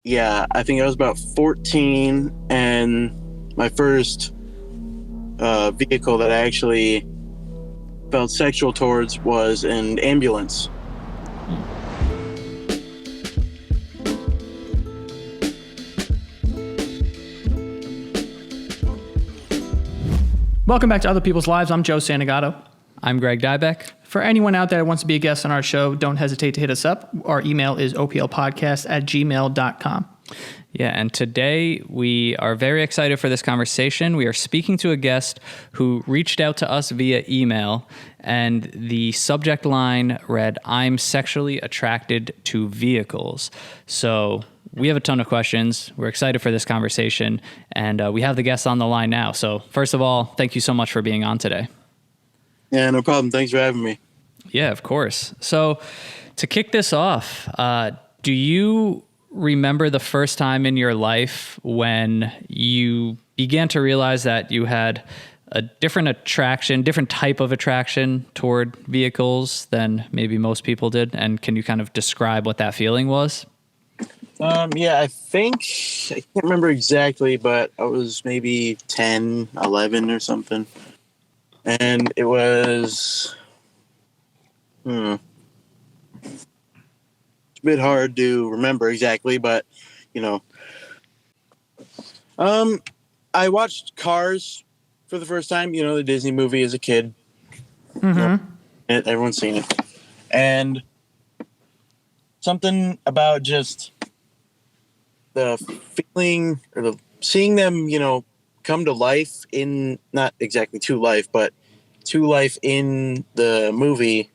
Yeah, I think I was about 14, and my first vehicle that I actually felt sexual towards was an ambulance. Welcome back to Other People's Lives. I'm Joe Santagato. I'm Greg Dybec. For anyone out there that wants to be a guest on our show, don't hesitate to hit us up. Our email is oplpodcast@gmail.com. Yeah, and today we are very excited for this conversation. We are speaking to a guest who reached out to us via email, and the subject line read, "I'm sexually attracted to vehicles." So we have a ton of questions. We're excited for this conversation, and we have the guest on the line now. So first of all, thank you so much for being on today. Yeah, no problem. Thanks for having me. Yeah, of course. So to kick this off, do you remember the first time in your life when you began to realize that you had a different type of attraction toward vehicles than maybe most people did? And can you kind of describe what that feeling was? Yeah, I can't remember exactly, but I was maybe 10, 11 or something. And it was, it's a bit hard to remember exactly, but, you know, I watched Cars for the first time, the Disney movie as a kid. Mm-hmm. Everyone's seen it. And something about just the feeling or seeing them, come to life in, not exactly to life, but to life in the movie.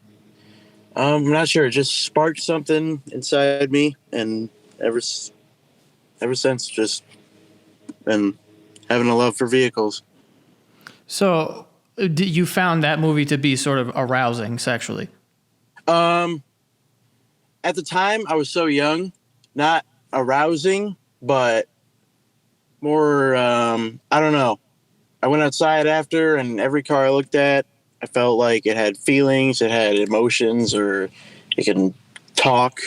I'm not sure. It just sparked something inside me, and ever since, just been having a love for vehicles. So you found that movie to be sort of arousing sexually? At the time, I was so young, not arousing, but more, I don't know. I went outside after, and every car I looked at, I felt like it had feelings, it had emotions, or it can talk.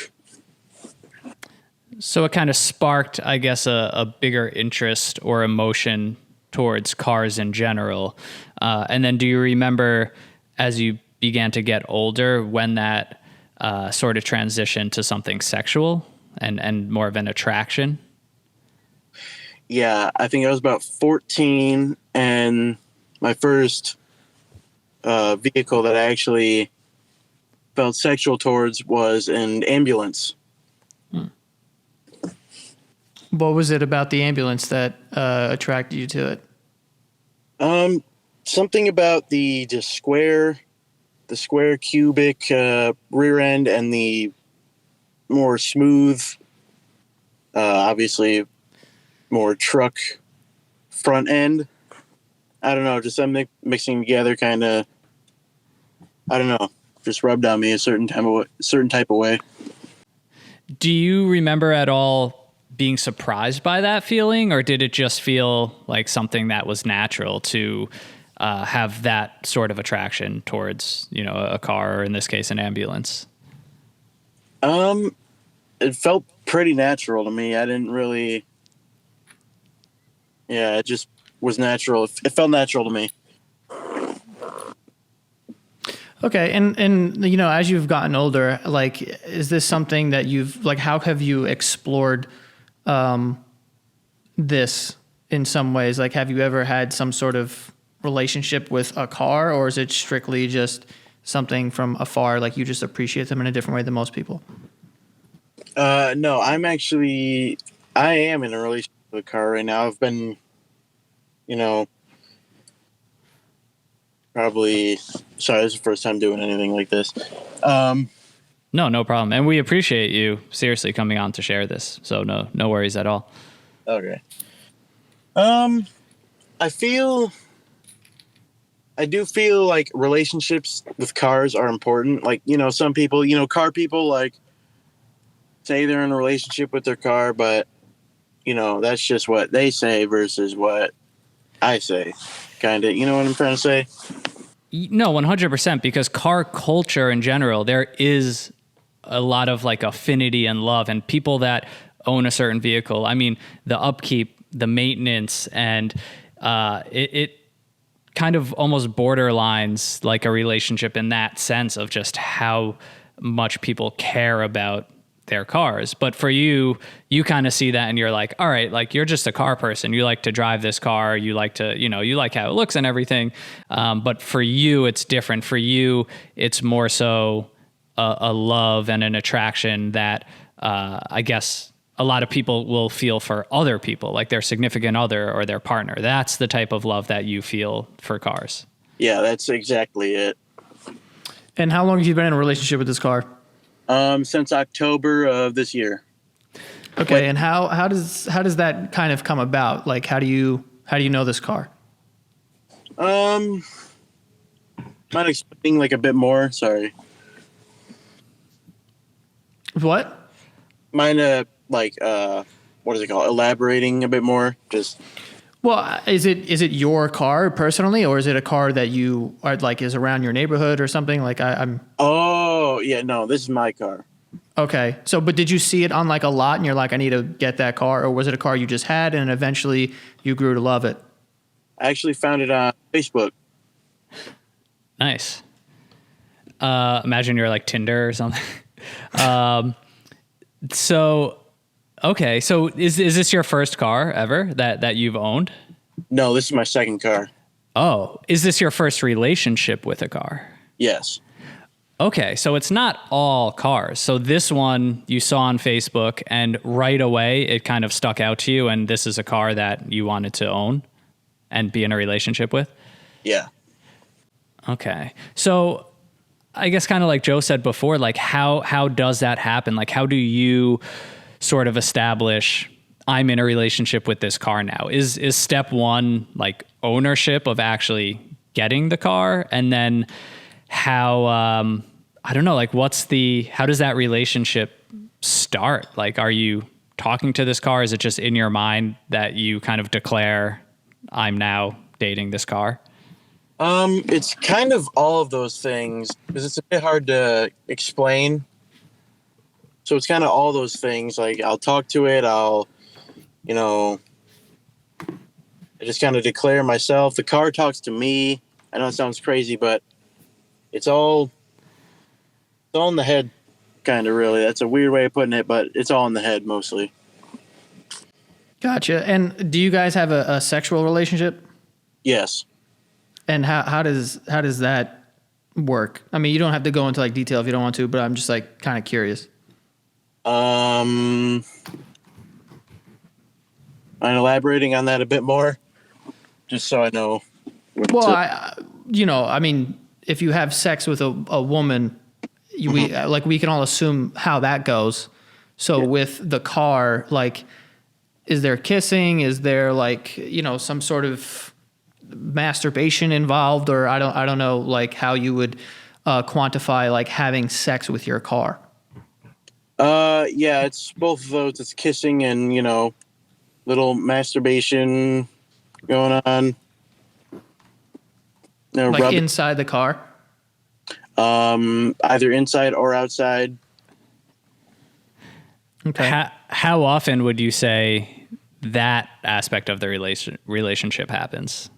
So it kind of sparked, I guess, a bigger interest or emotion towards cars in general. And then do you remember as you began to get older when that sort of transitioned to something sexual and more of an attraction? Yeah, I think I was about 14, and my first vehicle that I actually felt sexual towards was an ambulance. What was it about the ambulance that attracted you to it? Something about the square cubic rear end and the more smooth, obviously more truck front end. I don't know, just something mixing together, kind of. I don't know, just rubbed on me a certain type of way. Do you remember at all being surprised by that feeling, or did it just feel like something that was natural to have that sort of attraction towards, a car, or in this case, an ambulance? It felt pretty natural to me. I didn't really. Yeah, it just was natural. It felt natural to me. Okay, and as you've gotten older, like, is this something that how have you explored this in some ways? Like, have you ever had some sort of relationship with a car, or is it strictly just something from afar, like you just appreciate them in a different way than most people? No, I am in a relationship with a car right now. I've been, probably, sorry, this is the first time doing anything like this. No problem. And we appreciate you seriously coming on to share this. So no worries at all. Okay. I do feel like relationships with cars are important. Like, some people, car people, like, say they're in a relationship with their car, but, that's just what they say versus what I say. Kind of, you know what I'm trying to say? No, 100%, because car culture in general, there is a lot of like affinity and love, and people that own a certain vehicle. I mean, the upkeep, the maintenance, and it kind of almost borderlines like a relationship in that sense of just how much people care about their cars. But for you, you kind of see that and you're like, all right, like you're just a car person. You like to drive this car. You like to, you like how it looks and everything. But for you, it's different. For you, it's more so a love and an attraction that I guess a lot of people will feel for other people, like their significant other or their partner. That's the type of love that you feel for cars. Yeah, that's exactly it. And how long have you been in a relationship with this car? Since October of this year. Okay, and how does that kind of come about? Like, how do you know this car? Mind explaining like a bit more? Sorry. What? Mind what is it called? Elaborating a bit more. Just. Well, is it your car personally, or is it a car that you are like is around your neighborhood or something? Like I'm. Oh yeah, no, this is my car. Okay, so but did you see it on like a lot and you're like, I need to get that car, or was it a car you just had and eventually you grew to love it? I actually found it on Facebook. Nice. Imagine you're like Tinder or something. So. Okay, so is this your first car ever that you've owned? No, this is my second car. Oh, is this your first relationship with a car? Yes. Okay, so it's not all cars. So this one you saw on Facebook and right away it kind of stuck out to you and this is a car that you wanted to own and be in a relationship with? Yeah. Okay. So I guess kind of like Joe said before, like how does that happen? Like how do you sort of establish I'm in a relationship with this car now? Is step one like ownership of actually getting the car? And then how, I don't know, like how does that relationship start? Like, are you talking to this car? Is it just in your mind that you kind of declare I'm now dating this car? It's kind of all of those things because it's a bit hard to explain. So it's kind of all those things. Like I'll talk to it. I just kind of declare myself. The car talks to me. I know it sounds crazy, but it's all in the head, kind of really. That's a weird way of putting it, but it's all in the head mostly. Gotcha. And do you guys have a sexual relationship? Yes. And how does that work? I mean, you don't have to go into like detail if you don't want to, but I'm just like kind of curious. I'm elaborating on that a bit more, just so I know. Well, I mean, if you have sex with a woman, we can all assume how that goes. So with the car, like, is there kissing? Is there like, some sort of masturbation involved, or I don't know, like how you would quantify like having sex with your car. Yeah, it's both of those. It's kissing and, little masturbation going on. Like inside the car? Either inside or outside. Okay. How often would you say that aspect of the relationship happens?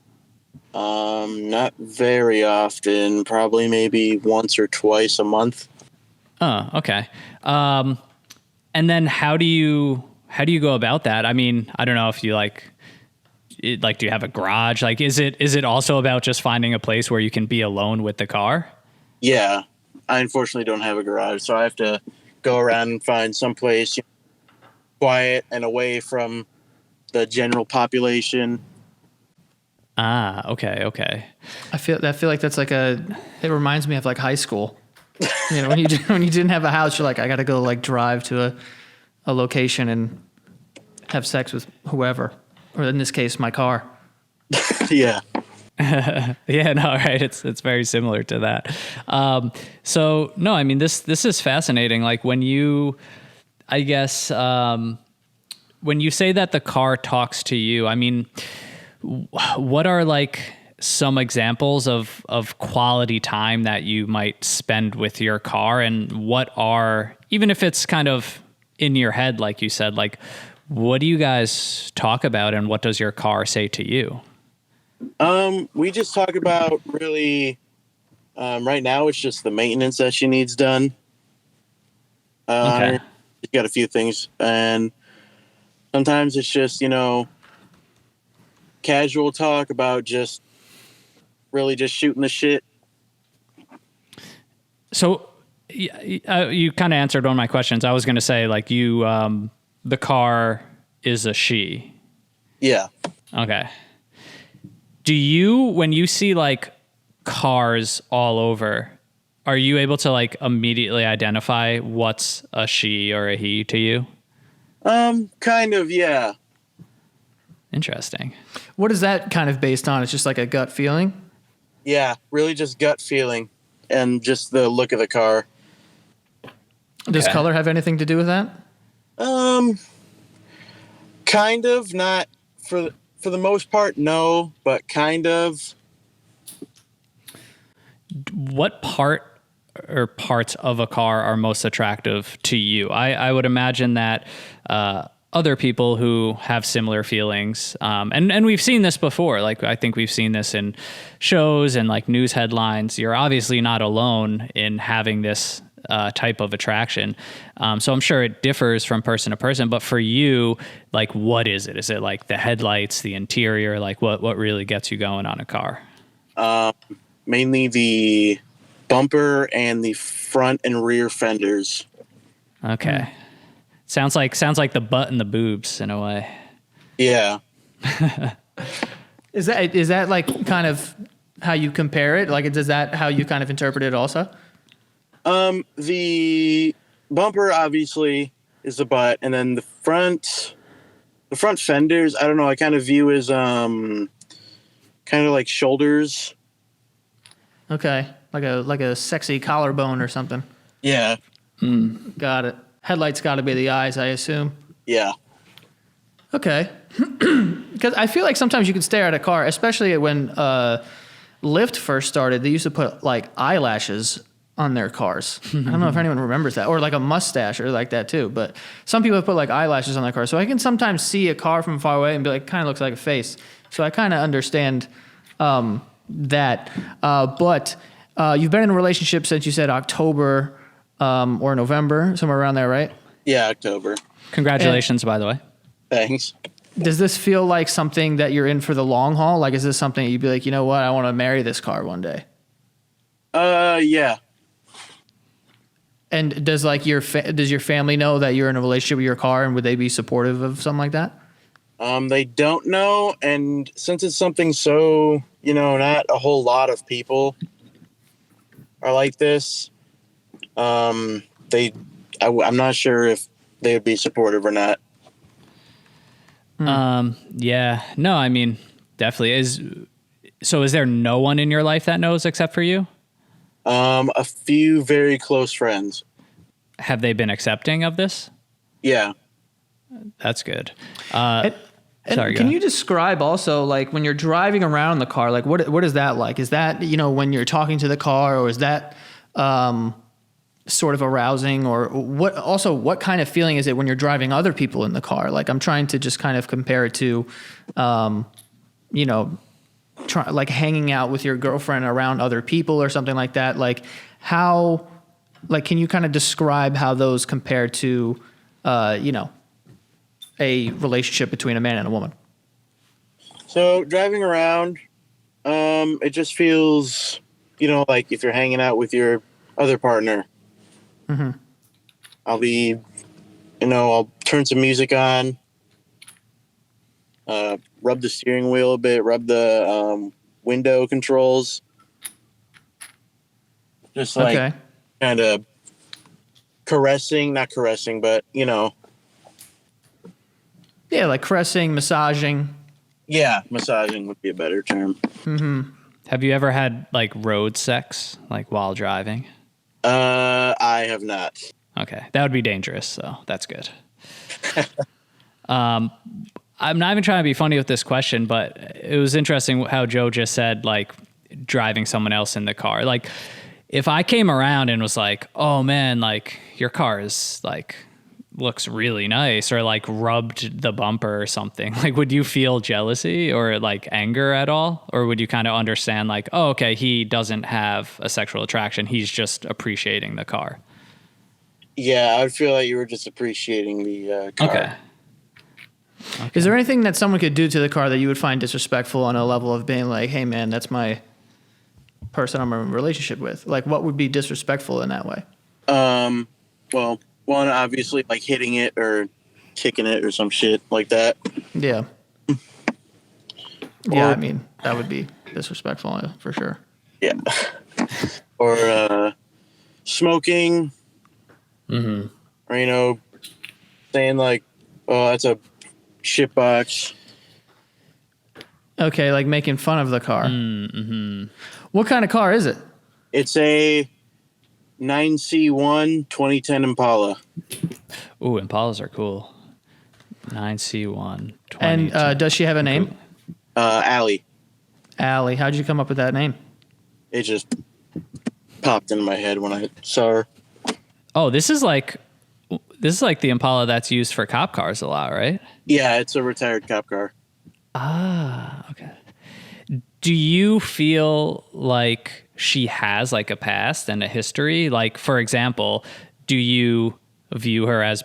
Not very often. Probably maybe once or twice a month. Oh, okay. And then how do you go about that? I mean, I don't know if you do you have a garage? Like, is it also about just finding a place where you can be alone with the car? Yeah, I unfortunately don't have a garage, so I have to go around and find someplace quiet and away from the general population. Ah, okay. I feel like that's like it reminds me of like high school. When you didn't have a house, you're like, I got to go like drive to a location and have sex with whoever, or in this case, my car. Yeah. Yeah, no, right. It's very similar to that. So no, I mean, this is fascinating. Like when you, I guess, when you say that the car talks to you, I mean, what are like some examples of quality time that you might spend with your car, and what are, even if it's kind of in your head, like you said, like, what do you guys talk about and what does your car say to you? We just talk about really, right now it's just the maintenance that she needs done. Okay. She's got a few things, and sometimes it's just, casual talk about just really just shooting the shit. So you kind of answered one of my questions. I was going to say, like, you, the car is a she. Yeah. Okay. Do you, when you see like cars all over, are you able to like immediately identify what's a she or a he to you? Kind of, yeah. Interesting. What is that kind of based on? It's just like a gut feeling? Yeah, really just gut feeling and just the look of the car. Does Okay. color have anything to do with that? Kind of, not for the most part, no, but kind of. What part or parts of a car are most attractive to you? I would imagine that other people who have similar feelings, and we've seen this before. Like, I think we've seen this in shows and like news headlines. You're obviously not alone in having this type of attraction. So I'm sure it differs from person to person, but for you, like, what is it? Is it like the headlights, the interior? Like what really gets you going on a car? Mainly the bumper and the front and rear fenders. Okay. Sounds like the butt and the boobs in a way. Yeah. Is that like kind of how you compare it? Like, is that how you kind of interpret it also? The bumper obviously is the butt, and then the front fenders, I don't know, I kind of view as kind of like shoulders. Okay. Like a sexy collarbone or something. Yeah. Got it. Headlights got to be the eyes, I assume. Yeah. Okay. Because I feel like sometimes you can stare at a car, especially when Lyft first started. They used to put like eyelashes on their cars. I don't know if anyone remembers that, or like a mustache or like that too. But some people have put like eyelashes on their car, so I can sometimes see a car from far away and be like, kind of looks like a face. So I kind of understand that. But you've been in a relationship since you said October or November, somewhere around there, right? Yeah, October. Congratulations, by the way. Thanks. Does this feel like something that you're in for the long haul? Like, is this something you'd be like, you know what, I want to marry this car one day? Yeah. And does like does your family know that you're in a relationship with your car, and would they be supportive of something like that? They don't know, and since it's something so, not a whole lot of people are like this, I'm not sure if they would be supportive or not. Yeah, no, I mean, definitely. So is there no one in your life that knows except for you? A few very close friends. Have they been accepting of this? Yeah. That's good. And Sorry, can go you describe also, like, when you're driving around the car, like what is that like? Is that, when you're talking to the car, or is that sort of arousing, or what kind of feeling is it when you're driving other people in the car? Like, I'm trying to just kind of compare it to, like hanging out with your girlfriend around other people or something like that. Like, how, like, can you kind of describe how those compare to, a relationship between a man and a woman? So driving around, it just feels, like if you're hanging out with your other partner. Mm-hmm. I'll turn some music on, rub the steering wheel a bit, rub the window controls. Just like kind of not caressing, but Yeah, like caressing, massaging. Yeah, massaging would be a better term. Mm-hmm. Have you ever had like road sex, like while driving? I have not. Okay, that would be dangerous, so that's good. I'm not even trying to be funny with this question, but it was interesting how Joe just said, like, driving someone else in the car. Like, if I came around and was like, oh man, like, your car is like looks really nice or like rubbed the bumper or something, like would you feel jealousy or like anger at all? Or would you kind of understand like, oh, okay, he doesn't have a sexual attraction. He's just appreciating the car. Yeah, I would feel like you were just appreciating the car. Okay. Is there anything that someone could do to the car that you would find disrespectful on a level of being like, hey man, that's my person I'm in a relationship with? Like what would be disrespectful in that way? Well, one, obviously like hitting it or kicking it or some shit like that. Yeah. Yeah, I mean, that would be disrespectful for sure. Yeah. Or smoking. Mm-hmm. Or, you know, saying like, oh, that's a shit box. Okay, like making fun of the car. Mm-hmm. What kind of car is it? It's a 9C1 2010 Impala. Ooh, Impalas are cool. 9C1 2010. And does she have a name? Allie. Allie. How'd you come up with that name? It just popped into my head when I saw her. Oh, this is like the Impala that's used for cop cars a lot, right? Yeah, it's a retired cop car. Ah, okay. Do you feel like she has like a past and a history? Like, for example, do you view her as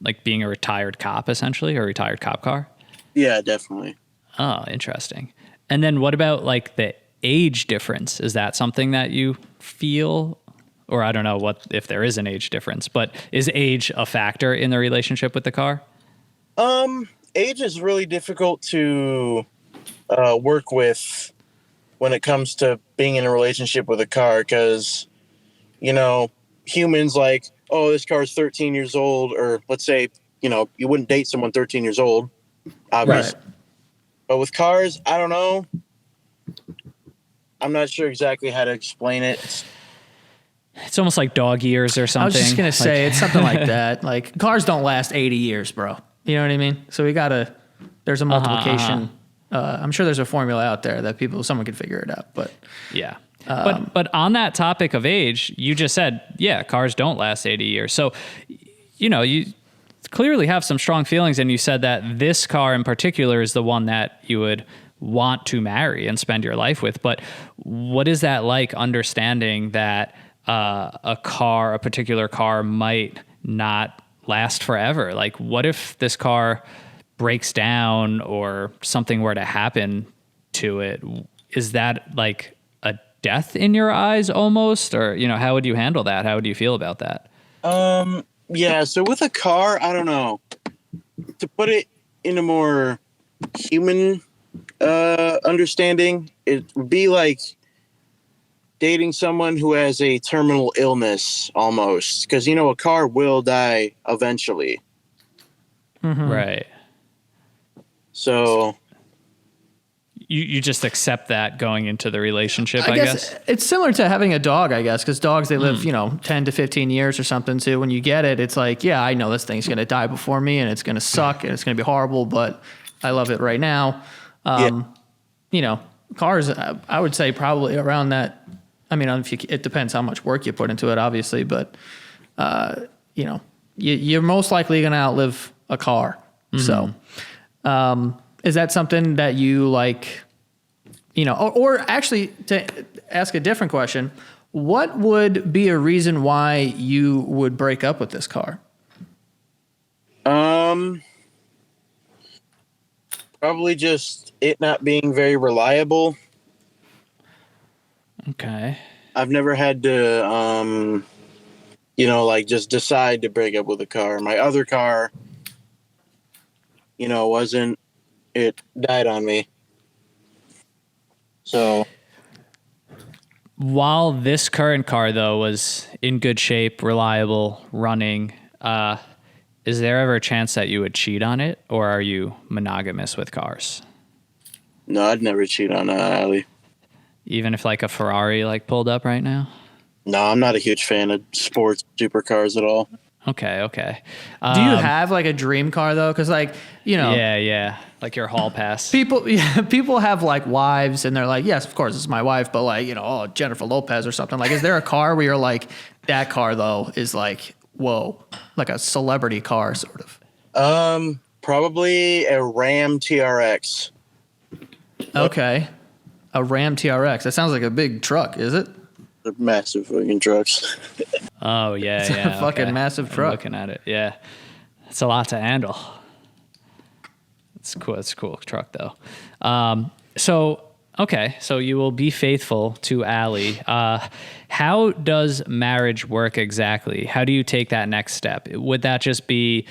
like being a retired cop, essentially, or a retired cop car? Yeah, definitely. Oh, interesting. And then what about like the age difference? Is that something that you feel? Or I don't know if there is an age difference, but is age a factor in the relationship with the car? Age is really difficult to work with when it comes to being in a relationship with a car because, you know, humans like, oh, this car is 13 years old, or let's say, you know, you wouldn't date someone 13 years old, obviously. Right. But with cars, I don't know. I'm not sure exactly how to explain it. It's almost like dog years or something. I was just going to say, it's something like that. Like, cars don't last 80 years, bro. You know what I mean? So there's a multiplication. I'm sure there's a formula out there that someone could figure it out. But yeah. But on that topic of age, you just said, yeah, cars don't last 80 years. So, you know, you clearly have some strong feelings. And you said that this car in particular is the one that you would want to marry and spend your life with. But what is that like, understanding that a particular car might not last forever? Like, what if this car breaks down or something were to happen to it? Is that like a death in your eyes almost? Or, you know, how would you handle that? How would you feel about that? Yeah, so with a car, I don't know. To put it in a more human understanding, it would be like dating someone who has a terminal illness almost, because, you know, a car will die eventually. Mm-hmm. Right. So you just accept that going into the relationship, I guess. It's similar to having a dog, I guess, because dogs, they live, 10 to 15 years or something. So when you get it, it's like, yeah, I know this thing's going to die before me and it's going to suck and it's going to be horrible, but I love it right now. You know, cars, I would say probably around that. I mean, it depends how much work you put into it, obviously, but, you know, you're most likely going to outlive a car. Mm-hmm. So, is that something that you like, you know, or actually to ask a different question, what would be a reason why you would break up with this car? Probably just it not being very reliable. Okay. I've never had to, you know, like just decide to break up with a car. My other car, you know, it died on me. So while this current car though was in good shape, reliable, running, is there ever a chance that you would cheat on it, or are you monogamous with cars? No, I'd never cheat on Allie. Even if like a Ferrari like pulled up right now? No, I'm not a huge fan of sports supercars at all. Okay. Do you have like a dream car though? Because like, you know, yeah, like your hall pass. People have like wives, and they're like, yes, of course, it's my wife, but like, you know, oh, Jennifer Lopez or something. Like, is there a car where you're like, that car though is like whoa, like a celebrity car, sort of? Probably a Ram TRX. Okay. A Ram TRX. That sounds like a big truck, is it? They're massive fucking trucks. Oh yeah, It's a yeah. fucking massive I'm truck. looking at it. Yeah, it's a lot to handle. It's cool. It's a cool truck though. So you will be faithful to Allie. How does marriage work exactly? How do you take that next step? Would that just be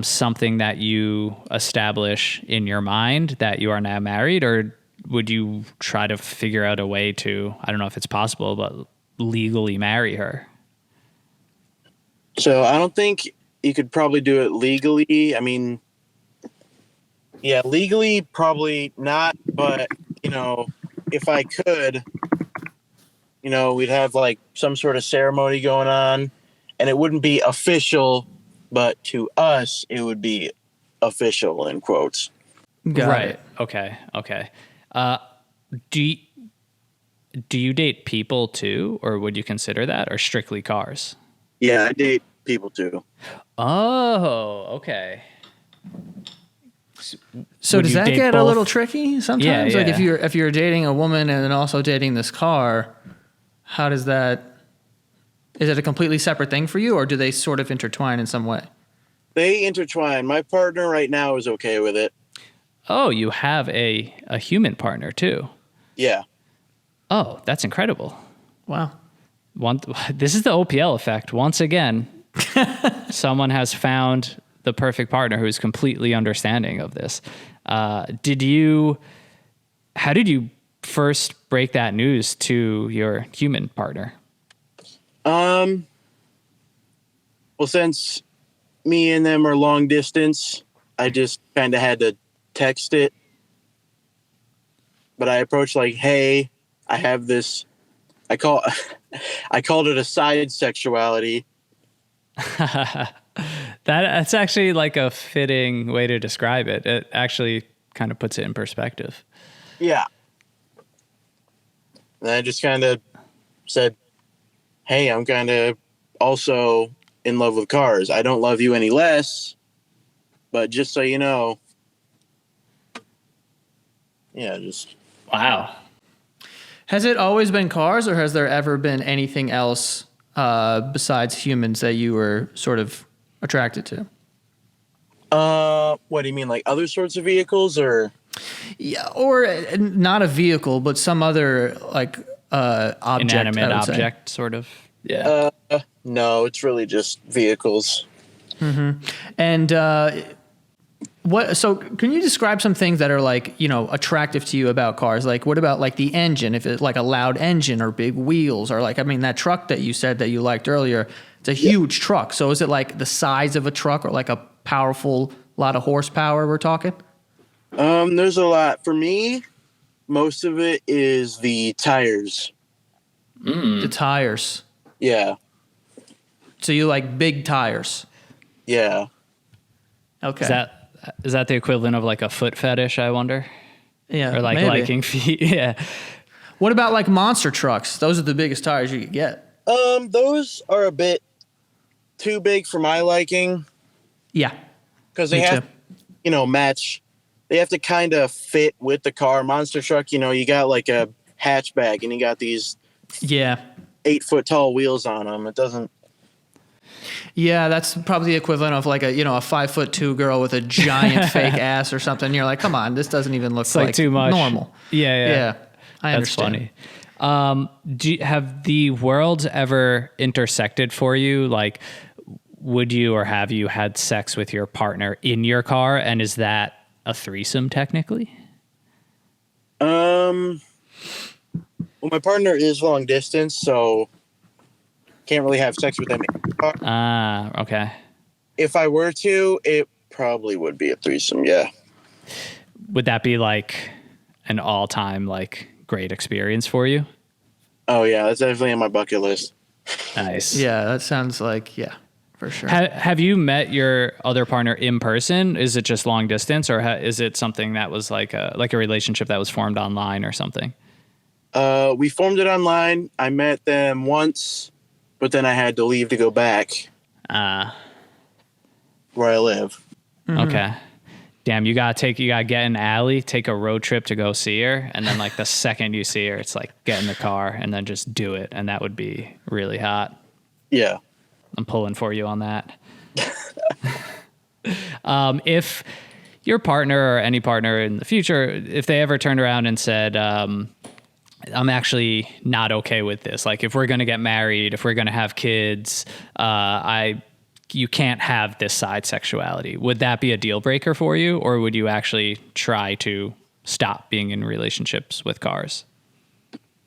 something that you establish in your mind that you are now married, or would you try to figure out a way to, I don't know if it's possible, but legally marry her? So I don't think you could probably do it legally. I mean, yeah, legally probably not, but if I could, we'd have like some sort of ceremony going on, and it wouldn't be official, but to us it would be official in quotes. Got it. Okay. Do you date people too, or would you consider that, or strictly cars? Yeah, I date people too. Oh, okay. So Would does you that date get a both? little tricky sometimes? Yeah, Like yeah. if you're dating a woman and then also dating this car, how does that? Is it a completely separate thing for you, or do they sort of intertwine in some way? They intertwine. My partner right now is okay with it. Oh, you have a human partner too. Yeah. Oh, that's incredible. Wow. This is the OPL effect. Once again, someone has found the perfect partner who's completely understanding of this. How did you first break that news to your human partner? Well, since me and them are long distance, I just kind of had to text it. But I approached like, hey, I have this. I called it a side sexuality. That's actually like a fitting way to describe it. It actually kind of puts it in perspective. Yeah. And I just kind of said, hey, I'm kind of also in love with cars. I don't love you any less, but just so you know. Yeah, just. Wow. Has it always been cars, or has there ever been anything else besides humans that you were sort of attracted to? What do you mean, like other sorts of vehicles, or? Yeah, or not a vehicle, but some other like object, Inanimate I would say. object, sort of. Yeah. No, it's really just vehicles. And what? So, can you describe some things that are like attractive to you about cars? Like, what about like the engine? If it's like a loud engine or big wheels, or like that truck that you said that you liked earlier, it's a huge truck. So, is it like the size of a truck or like a powerful lot of horsepower? We're talking. There's a lot. For me, most of it is the tires. The tires. Yeah. So you like big tires. Yeah. Okay. Is that the equivalent of like a foot fetish, I wonder? Yeah. Or like maybe. liking feet? Yeah. What about like monster trucks? Those are the biggest tires you could get. Those are a bit too big for my liking Yeah. because they Me have, too. match. They have to kind of fit with the car. Monster truck, you got like a hatchback and you got these Yeah. 8-foot tall wheels on them. It doesn't. Yeah, that's probably the equivalent of like a 5'2" girl with a giant fake ass or something. You're like, come on, this doesn't even look Like too much. normal. Yeah. I That's understand. funny. Have the worlds ever intersected for you? Like, would you or have you had sex with your partner in your car? And is that a threesome technically? Well, my partner is long distance, so can't really have sex with them. Okay. If I were to, it probably would be a threesome. Yeah. Would that be like an all-time like great experience for you? Oh yeah, that's definitely on my bucket list. Nice. Yeah, that sounds like for sure. Have you met your other partner in person? Is it just long distance, or is it something that was like a relationship that was formed online or something? We formed it online. I met them once, but then I had to leave to go back. where I live. Okay. Damn, you gotta get in alley, take a road trip to go see her, and then like the second you see her, it's like get in the car and then just do it, and that would be really hot. Yeah. I'm pulling for you on that. If your partner or any partner in the future, if they ever turned around and said, I'm actually not okay with this. Like if we're going to get married, if we're going to have kids, you can't have this side sexuality. Would that be a deal breaker for you? Or would you actually try to stop being in relationships with cars?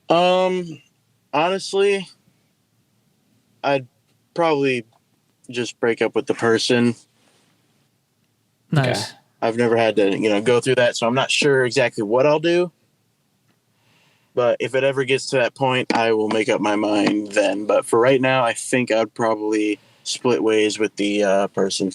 Honestly, I'd probably just break up with the person. Nice. Okay. I've never had to, go through that, so I'm not sure exactly what I'll do. But if it ever gets to that point, I will make up my mind then. But for right now, I think I'd probably split ways with the person.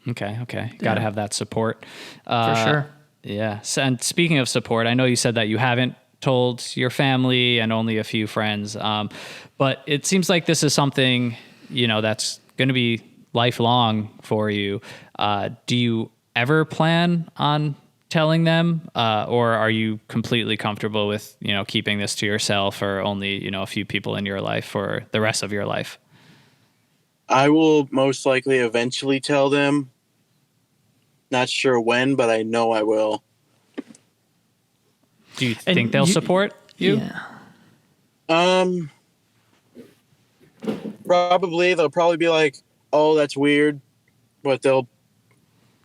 Okay. Got to have that support. For sure. Yeah. So, and speaking of support, I know you said that you haven't told your family and only a few friends. But it seems like this is something, that's going to be lifelong for you. Do you ever plan on telling them, or are you completely comfortable with, keeping this to yourself or only, a few people in your life for the rest of your life? I will most likely eventually tell them. Not sure when, but I know I will. Do you think they'll support you? Yeah. Probably. They'll probably be like, oh, that's weird. But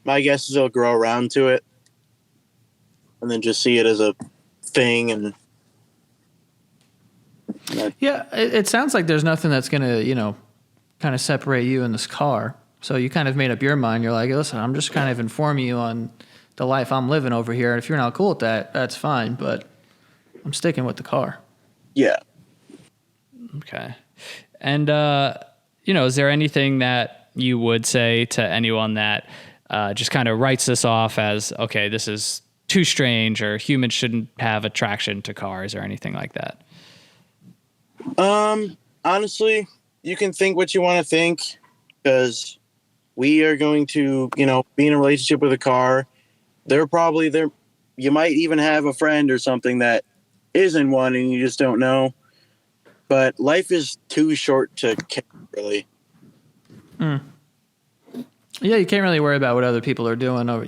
my guess is they'll grow around to it. And then just see it as a thing. And Yeah, it sounds like there's nothing that's going to, kind of separate you in this car. So you kind of made up your mind. You're like, listen, I'm just kind of informing you on the life I'm living over here. And if you're not cool with that, that's fine. But I'm sticking with the car. yeah. Okay. And, is there anything that you would say to anyone that just kind of writes this off as, okay, this is too strange, or humans shouldn't have attraction to cars or anything like that? Honestly, you can think what you want to think, because we are going to, be in a relationship with a car. They're probably there. You might even have a friend or something that is in one and you just don't know. But life is too short to care, really. Yeah, you can't really worry about what other people are doing or,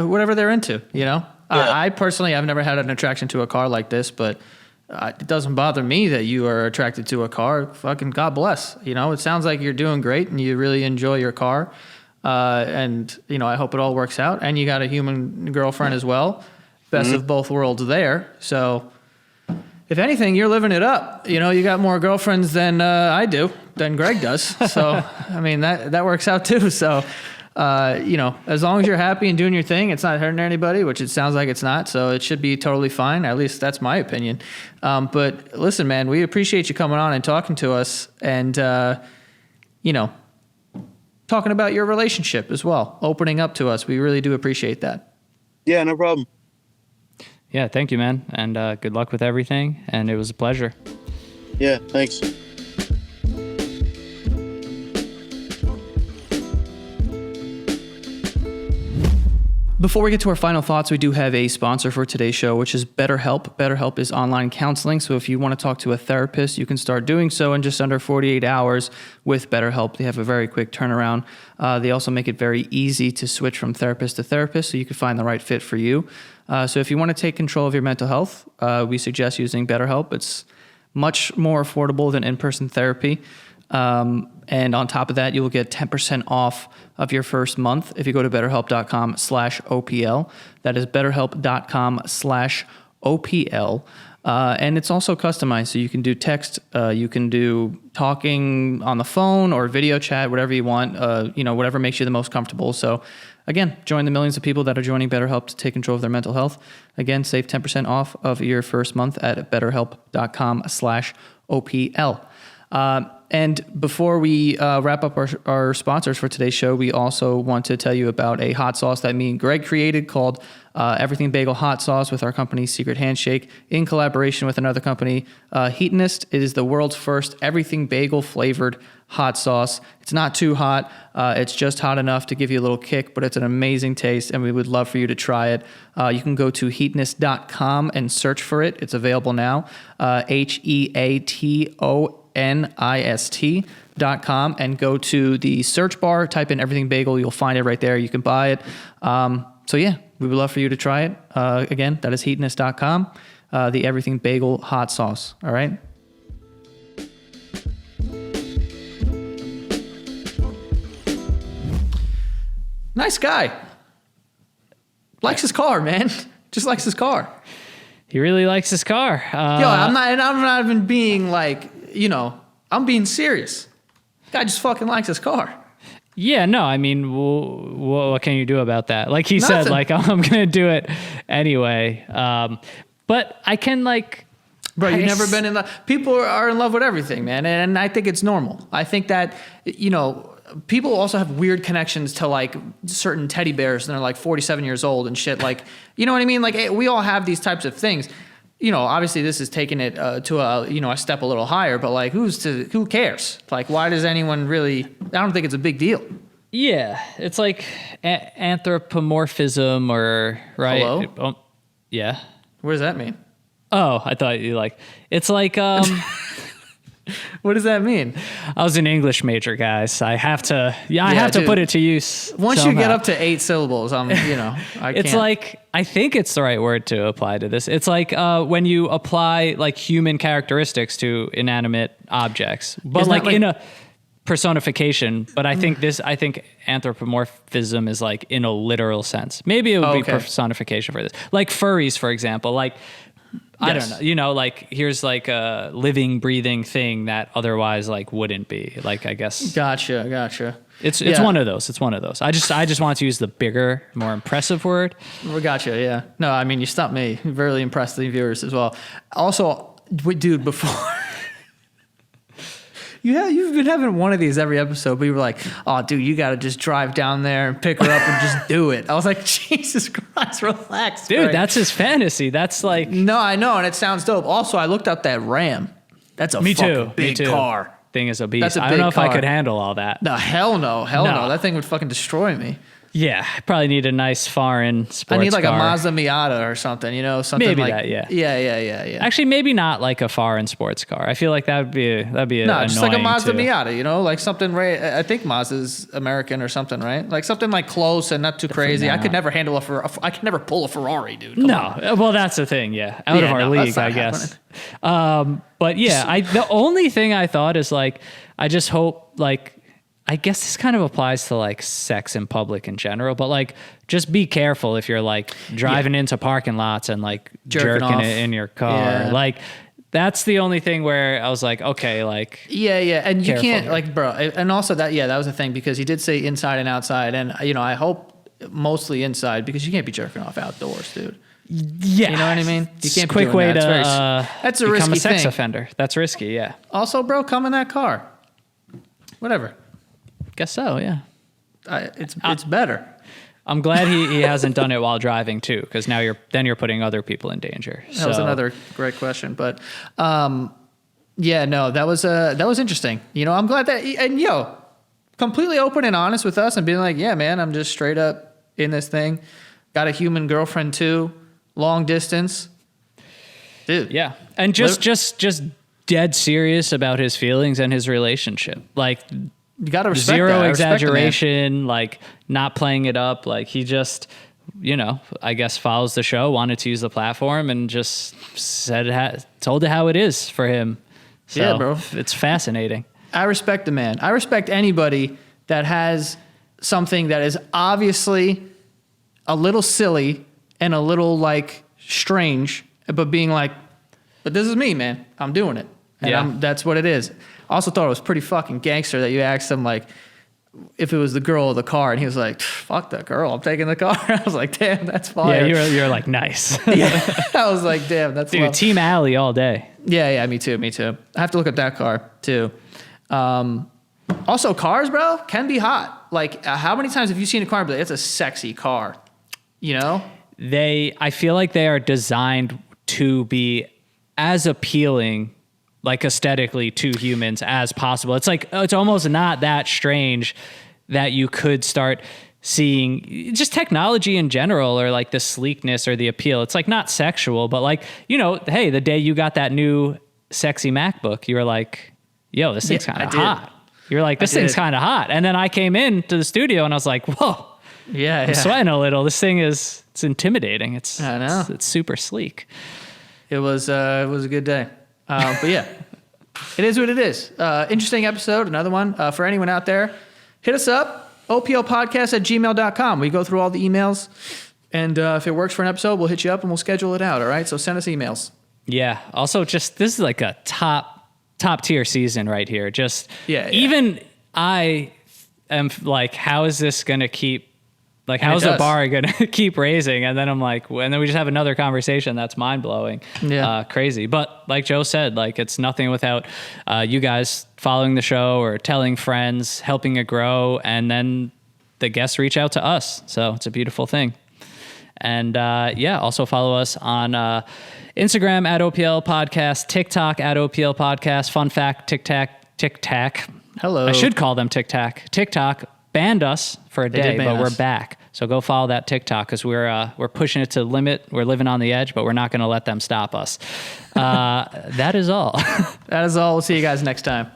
whatever they're into, Yeah. I personally, I've never had an attraction to a car like this, but it doesn't bother me that you are attracted to a car. Fucking God bless. It sounds like you're doing great and you really enjoy your car. And, I hope it all works out. And you got a human girlfriend as well. Best of both worlds there. So if anything, you're living it up. You got more girlfriends than I do, than Greg does. So, I mean, that works out too. So, as long as you're happy and doing your thing, it's not hurting anybody, which it sounds like it's not. So it should be totally fine. At least that's my opinion. But listen, man, we appreciate you coming on and talking to us and, talking about your relationship as well, opening up to us. We really do appreciate that. Yeah, no problem. Yeah, thank you, man. And good luck with everything. And it was a pleasure. Yeah, thanks. Before we get to our final thoughts, we do have a sponsor for today's show, which is BetterHelp. BetterHelp is online counseling, so if you want to talk to a therapist, you can start doing so in just under 48 hours with BetterHelp. They have a very quick turnaround. They also make it very easy to switch from therapist to therapist, so you can find the right fit for you. So if you want to take control of your mental health, we suggest using BetterHelp. It's much more affordable than in-person therapy. And on top of that, you will get 10% off of your first month if you go to betterhelp.com/OPL. That is betterhelp.com/OPL. And it's also customized. So you can do text, you can do talking on the phone or video chat, whatever you want, whatever makes you the most comfortable. So again, join the millions of people that are joining BetterHelp to take control of their mental health. Again, save 10% off of your first month at betterhelp.com/OPL. And before we wrap up our sponsors for today's show, we also want to tell you about a hot sauce that me and Greg created called Everything Bagel Hot Sauce with our company Secret Handshake in collaboration with another company, Heatonist. It is the world's first everything bagel flavored hot sauce. It's not too hot. It's just hot enough to give you a little kick, but it's an amazing taste, and we would love for you to try it. You can go to heatonist.com and search for it. It's available now. HEATONIST.com and go to the search bar, type in everything bagel. You'll find it right there. You can buy it. So yeah, we would love for you to try it. Again, that is heatonist.com, the everything bagel hot sauce. All right. Nice guy. Likes his car, man. Just likes his car. He really likes his car. I'm not even being like, I'm being serious. Guy just fucking likes his car. Yeah, no, I mean, what can you do about that? Like he Nothing. said, like, I'm going to do it anyway. But I can, like... Bro, you've never been in love. People are in love with everything, man. And I think it's normal. I think that, people also have weird connections to like certain teddy bears and they're like 47 years old and shit. Like, you know what I mean? Like we all have these types of things. Obviously this is taking it to a step a little higher, but like who cares? Like, why does anyone really, I don't think it's a big deal. Yeah. It's like anthropomorphism or, right? Hello? Oh, yeah. What does that mean? Oh, I thought you it's like, What does that mean? I was an English major, guys. I have to Dude. put it to use. Once somehow. you get up to 8 syllables, I It's can't. like, I think it's the right word to apply to this. It's like when you apply like human characteristics to inanimate objects, but Isn't that like in a personification. But I think anthropomorphism is like in a literal sense. Maybe it would be personification for this. Like furries, for example, like, I don't know, like here's like a living, breathing thing that otherwise like wouldn't be. Like, I guess. Gotcha. It's one of those. It's one of those. I just want to use the bigger, more impressive word. We gotcha. Yeah. No, I mean, you stumped me. You really impressed the viewers as well. Also, dude, before you've been having one of these every episode, but you were like, "Oh, dude, you got to just drive down there and pick her up and just do it." I was like, "Jesus Christ, relax, dude." Greg. That's his fantasy. That's like no, I know, and it sounds dope. Also, I looked up that Ram. That's a fucking big car. Thing is a beast. That's a I don't know big if I car. could handle all that. No, hell no. That thing would fucking destroy me. Yeah, I probably need a nice foreign sports I need like car. a Mazda Miata or something, something Maybe like that, yeah. Yeah. Actually, maybe not like a foreign sports car. I feel like that'd be No, just like a annoying Mazda too. Miata, like something right. I think Mazda's American or something, right? Like something like close and not too crazy. I could never handle I could never pull a Ferrari, dude. Come on. Well, that's the thing. Yeah, out of our league, I guess. But yeah, the only thing I thought is like, I just hope like. I guess this kind of applies to like sex in public in general, but like just be careful if you're like driving into parking lots and like jerking it in your car. Yeah. Like that's the only thing where I was like, okay, like yeah, and you can't here. like, bro. And also that was a thing because he did say inside and outside, and I hope mostly inside because you can't be jerking off outdoors, dude. Yeah, you know what I mean. You can't be quick doing way that. to that's a become risky a sex thing. offender. That's risky. Yeah. Also, bro, come in that car. Whatever. Guess so, yeah. It's better. I'm glad he hasn't done it while driving too, because now you're putting other people in danger. That was another great question, but yeah, no, that was interesting. I'm glad that completely open and honest with us and being like, yeah, man, I'm just straight up in this thing. Got a human girlfriend too, long distance, dude. Yeah, and just dead serious about his feelings and his relationship, like. You got to respect zero that. exaggeration, like not playing it up. Like he just, I guess follows the show, wanted to use the platform, and just told it how it is for him. So yeah, bro, it's fascinating. I respect the man. I respect anybody that has something that is obviously a little silly and a little like strange, but being like, but this is me, man. I'm doing it. And that's what it is. I also thought it was pretty fucking gangster that you asked him like if it was the girl or the car, and he was like, "Fuck that girl, I'm taking the car." I was like, "Damn, that's fire." Yeah, you're like nice. Yeah, I was like, "Damn, that's dude." Team Alley all day. Yeah, me too. I have to look at that car too. Also, cars, bro, can be hot. Like, how many times have you seen a car and be like, it's a sexy car? You know? I feel like they are designed to be as appealing, like aesthetically, to humans as possible. It's like, it's almost not that strange that you could start seeing just technology in general, or like the sleekness or the appeal. It's like not sexual, but like, you know, hey, the day you got that new sexy MacBook, you were like, yo, this thing's kind of hot. You're like, this thing's kind of hot. And then I came in to the studio and I was like, whoa, I'm sweating a little. This thing it's intimidating. I know. It's super sleek. It was a good day. But yeah, it is what it is. Interesting episode. Another one for anyone out there. Hit us up. oplpodcast@gmail.com. We go through all the emails, and if it works for an episode, we'll hit you up and we'll schedule it out. All right. So send us emails. Yeah. Also, just this is like a top tier season right here. Just even I am like, how is this going to keep? Like, how's the bar going to keep raising? And then I'm like, and then we just have another conversation that's mind blowing, crazy. But like Joe said, like, it's nothing without you guys following the show or telling friends, helping it grow. And then the guests reach out to us. So it's a beautiful thing. And also follow us on Instagram @OPL Podcast, TikTok @OPL Podcast. Fun fact, Tic Tac. Hello. I should call them Tic Tac. TikTok banned us for a day, but we're back. So go follow that TikTok, because we're pushing it to the limit. We're living on the edge, but we're not going to let them stop us. That is all. That is all. We'll see you guys next time.